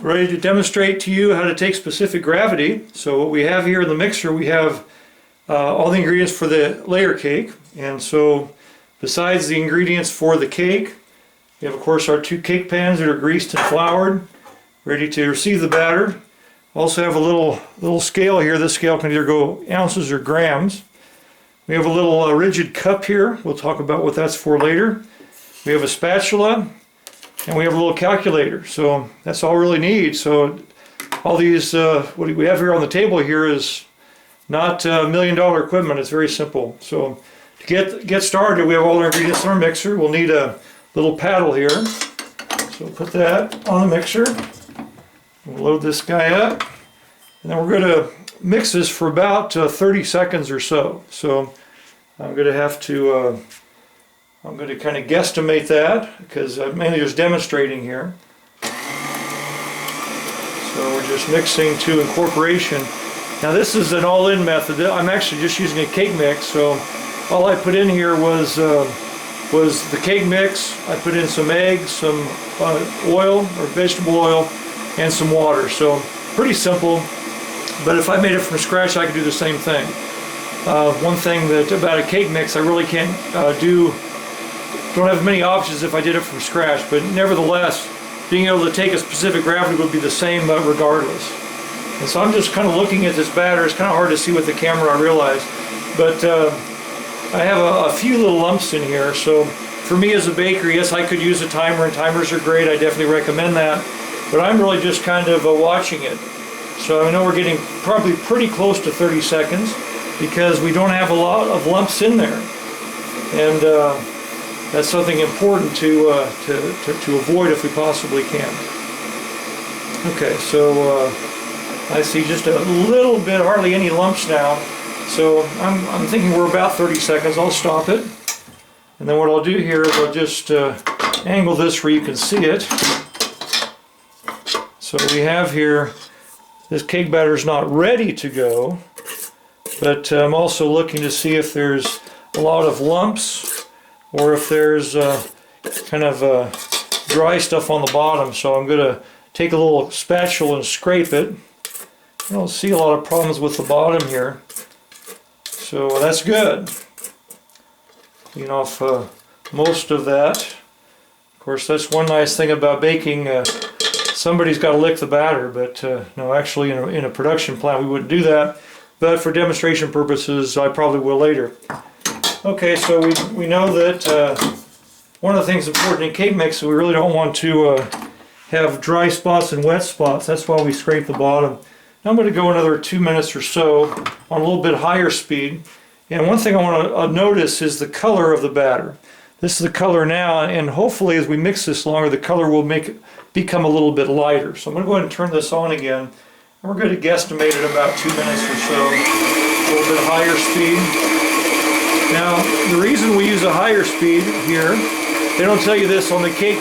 ready to demonstrate to you how to take specific gravity. So what we have here in the mixer, we have all the ingredients for the layer cake. And so besides the ingredients for the cake, we have of course our 2 cake pans that are greased and floured, ready to receive the batter. Also have a little scale here. This scale can either go ounces or grams. We have a little rigid cup here. We'll talk about what that's for later. We have a spatula, and we have a little calculator. So that's all we really need. So all these, what we have here on the table here is not $1 million equipment. It's very simple. So to get started, we have all our ingredients in our mixer. We'll need a little paddle here. So we'll put that on the mixer. We'll load this guy up. And then we're going to mix this for about 30 seconds or so. So I'm going to have to, I'm going to kind of guesstimate that because I'm mainly just demonstrating here. So we're just mixing to incorporation. Now this is an all-in method. I'm actually just using a cake mix, so all I put in here was the cake mix. I put in some eggs, some oil or vegetable oil, and some water. So pretty simple, but if I made it from scratch, I could do the same thing. One thing about a cake mix, I really can't don't have many options if I did it from scratch, but nevertheless, being able to take a specific gravity would be the same regardless. And so I'm just kind of looking at this batter. It's kind of hard to see with the camera, I realize, but I have a few little lumps in here. So for me as a baker, yes, I could use a timer, and timers are great. I definitely recommend that, but I'm really just kind of watching it. So I know we're getting probably pretty close to 30 seconds because we don't have a lot of lumps in there, and that's something important to avoid if we possibly can. Okay, so I see just a little bit, hardly any lumps now. So I'm thinking we're about 30 seconds. I'll stop it, and then what I'll do here is I'll just angle this where you can see it. So we have here, this cake batter is not ready to go, but I'm also looking to see if there's a lot of lumps or if there's kind of dry stuff on the bottom. So I'm going to take a little spatula and scrape it. I don't see a lot of problems with the bottom here, so that's good. Clean off most of that. Of course, that's one nice thing about baking. Somebody's got to lick the batter, but no, actually in a production plant we wouldn't do that. But for demonstration purposes, I probably will later. Okay, so we know that one of the things important in cake mix is we really don't want to have dry spots and wet spots. That's why we scrape the bottom. Now I'm going to go another 2 minutes or so on a little bit higher speed. And one thing I want to notice is the color of the batter. This is the color now, and hopefully as we mix this longer, the color will become a little bit lighter. So I'm going to go ahead and turn this on again. And we're going to guesstimate it about 2 minutes or so, a little bit higher speed. Now, the reason we use a higher speed here, they don't tell you this on the cake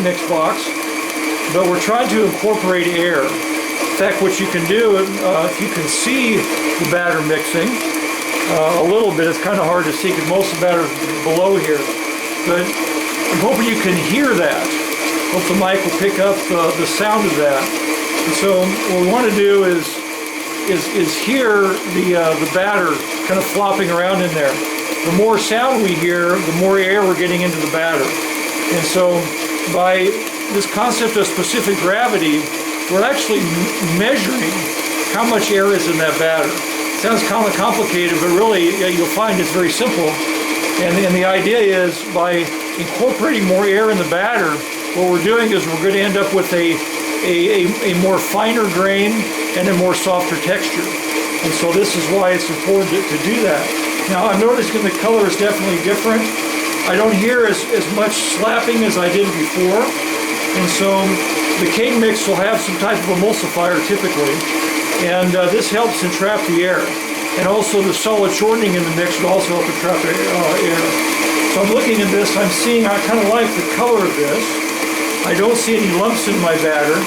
mix box, but we're trying to incorporate air. In fact, what you can do, if you can see the batter mixing a little bit, it's kind of hard to see because most of the batter is below here, but I'm hoping you can hear that. Hope the mic will pick up the sound of that. And so what we want to do is hear the batter kind of flopping around in there. The more sound we hear, the more air we're getting into the batter. And so by this concept of specific gravity, we're actually measuring how much air is in that batter. It sounds kind of complicated, but really you'll find it's very simple. And the idea is by incorporating more air in the batter, what we're doing is we're going to end up with a more finer grain and a more softer texture. And so this is why it's important to do that. Now I'm noticing the color is definitely different. I don't hear as much slapping as I did before. And so the cake mix will have some type of emulsifier typically. And this helps entrap the air. And also the solid shortening in the mix will also help entrap air. So I'm looking at this, I'm seeing, I kind of like the color of this. I don't see any lumps in my batter.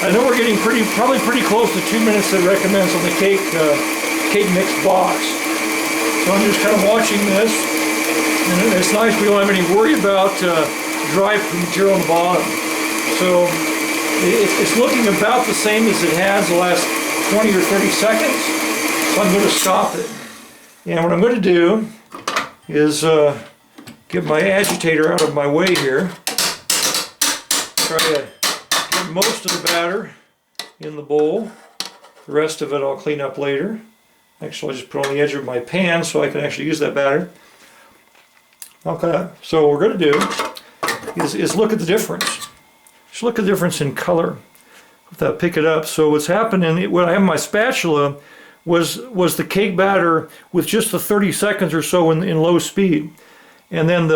I know we're getting probably pretty close to 2 minutes that it recommends on the cake mix box. So I'm just kind of watching this, and it's nice we don't have any worry about dry material on the bottom. So It's looking about the same as it has the last 20 or 30 seconds, so I'm going to stop it. And what I'm going to do is get my agitator out of my way here. Try to get most of the batter in the bowl. The rest of it I'll clean up later. Actually, I'll just put on the edge of my pan so I can actually use that batter. Okay, so what we're going to do is look at the difference. Just look at the difference in color. If that pick it up. So what's happening, what I have in my spatula was the cake batter with just the 30 seconds or so in low speed. And then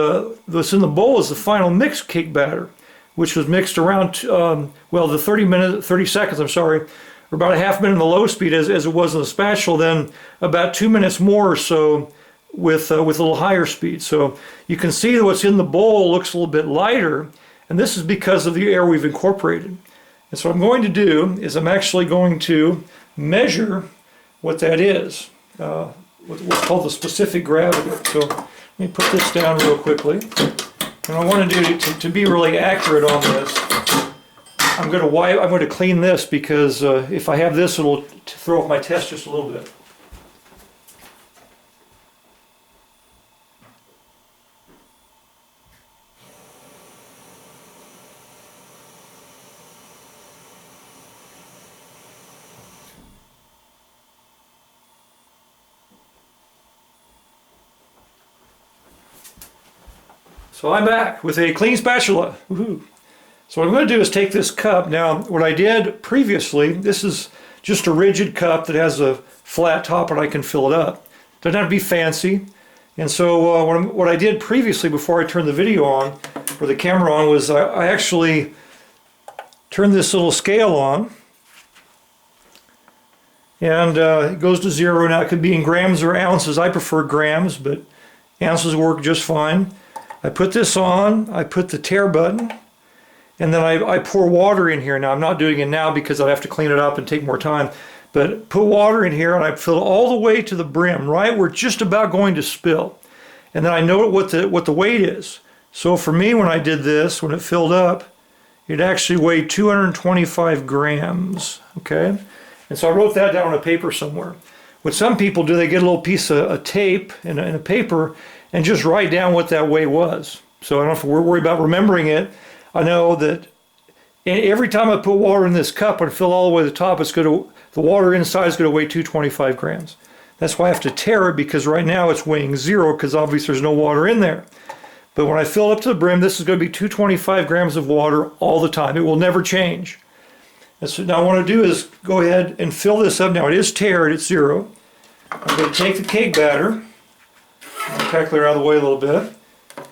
what's in the bowl is the final mixed cake batter, which was mixed around, the 30 seconds, I'm sorry, or about a half minute in the low speed as it was in the spatula, then about 2 minutes more or so with a little higher speed. So you can see that what's in the bowl looks a little bit lighter, and this is because of the air we've incorporated. And so what I'm going to do is I'm actually going to measure what that is, what's called the specific gravity. So let me put this down real quickly. And I want to do to be really accurate on this, I'm going to clean this because if I have this, it'll throw off my test just a little bit. So I'm back with a clean spatula. Woohoo. So what I'm going to do is take this cup. Now, what I did previously, this is just a rigid cup that has a flat top and I can fill it up. Doesn't have to be fancy. And so what I did previously before I turned the video on, or the camera on, was I actually turned this little scale on. And it goes to 0. Now it could be in grams or ounces. I prefer grams, but ounces work just fine. I put this on, I put the tare button, and then I pour water in here. Now I'm not doing it now because I'd have to clean it up and take more time, but put water in here and I fill it all the way to the brim, right? We're just about going to spill. And then I know what the weight is. So for me, when I did this, when it filled up, it actually weighed 225 grams, okay? And so I wrote that down on a paper somewhere. What some people do, they get a little piece of tape and a paper and just write down what that weight was. So I don't have to worry about remembering it. I know that every time I put water in this cup and fill all the way to the top, the water inside is going to weigh 225 grams. That's why I have to tare it, because right now it's weighing 0 because obviously there's no water in there. But when I fill up to the brim, this is going to be 225 grams of water all the time. It will never change. And so now what I want to do is go ahead and fill this up. Now it is tared, it's 0. I'm going to take the cake batter, I'll clear out of the way a little bit,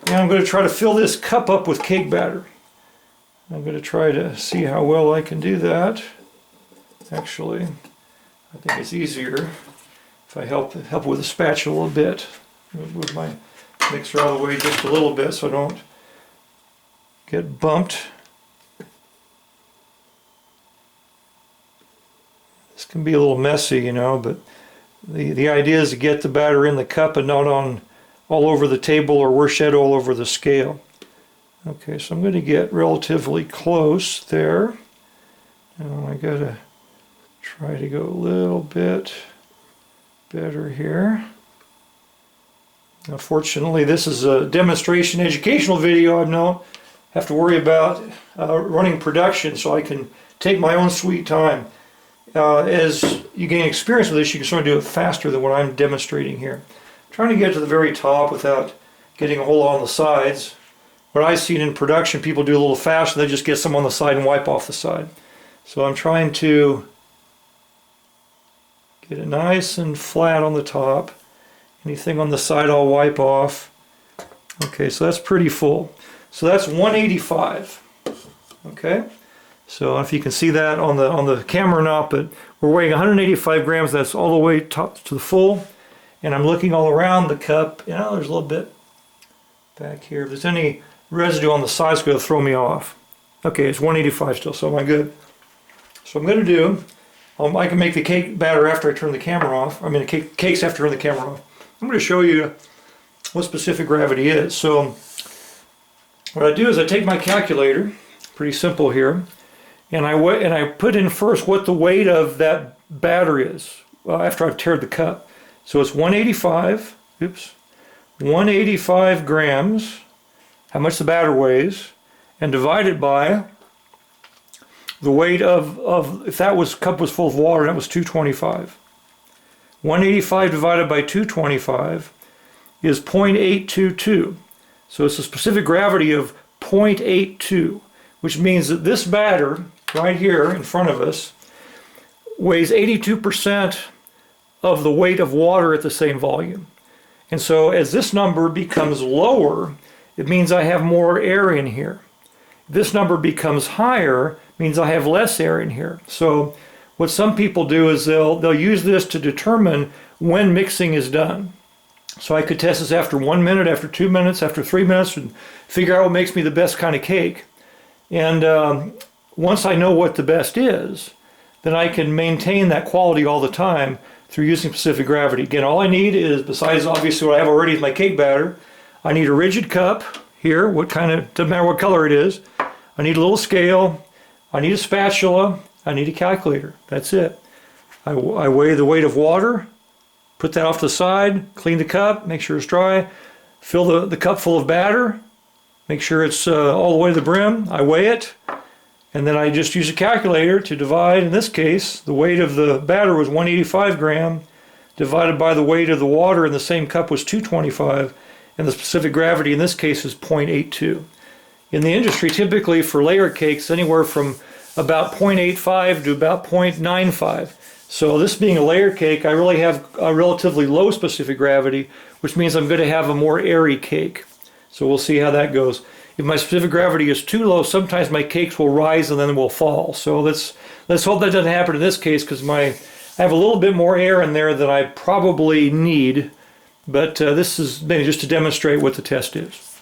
and I'm going to try to fill this cup up with cake batter. I'm going to try to see how well I can do that. Actually, I think it's easier if I help with a spatula a little bit. Move my mixer out of the way just a little bit so I don't get bumped. This can be a little messy, you know, but the idea is to get the batter in the cup and not on all over the table, or worse yet, all over the scale. Okay, so I'm going to get relatively close there. Now I got to try to go a little bit better here. Now, fortunately, this is a demonstration educational video. I don't have to worry about running production, so I can take my own sweet time. As you gain experience with this, you can sort of do it faster than what I'm demonstrating here. I'm trying to get to the very top without getting a whole lot on the sides. What I've seen in production, people do a little faster, they just get some on the side and wipe off the side. So I'm trying to get it nice and flat on the top. Anything on the side I'll wipe off. Okay, so that's pretty full. So that's 185. Okay, so if you can see that on the camera or not, but we're weighing 185 grams. That's all the way top to the full. And I'm looking all around the cup. You know, there's a little bit back here. If there's any residue on the sides, it's going to throw me off. Okay, it's 185 still, so am I good? So I'm going to do, I can make the cake batter after I turn the camera off. I mean, the cakes after I turn the camera off. I'm going to show you what specific gravity is. So what I do is I take my calculator, pretty simple here, and I put in first what the weight of that batter is after I've tiered the cup. So it's 185, 185 grams, how much the batter weighs, and divide it by the weight of if that cup was full of water, that was 225. 185 divided by 225 is 0.822. So it's a specific gravity of 0.82, which means that this batter right here in front of us weighs 82% of the weight of water at the same volume. And so as this number becomes lower, it means I have more air in here. This number becomes higher, means I have less air in here. So what some people do is they'll use this to determine when mixing is done. So I could test this after 1 minute, after 2 minutes, after 3 minutes, and figure out what makes me the best kind of cake. And once I know what the best is, then I can maintain that quality all the time through using specific gravity. Again, all I need is, besides obviously what I have already is my cake batter, I need a rigid cup here, doesn't matter what color it is. I need a little scale, I need a spatula, I need a calculator. That's it. I weigh the weight of water, put that off to the side, clean the cup, make sure it's dry, fill the cup full of batter, make sure it's all the way to the brim, I weigh it, and then I just use a calculator to divide. In this case, the weight of the batter was 185 gram, divided by the weight of the water in the same cup was 225, and the specific gravity in this case is 0.82. In the industry, typically for layer cakes, anywhere from about 0.85 to about 0.95. So this being a layer cake, I really have a relatively low specific gravity, which means I'm going to have a more airy cake. So we'll see how that goes. If my specific gravity is too low, sometimes my cakes will rise and then will fall. So let's hope that doesn't happen in this case, because I have a little bit more air in there than I probably need. But this is maybe just to demonstrate what the test is.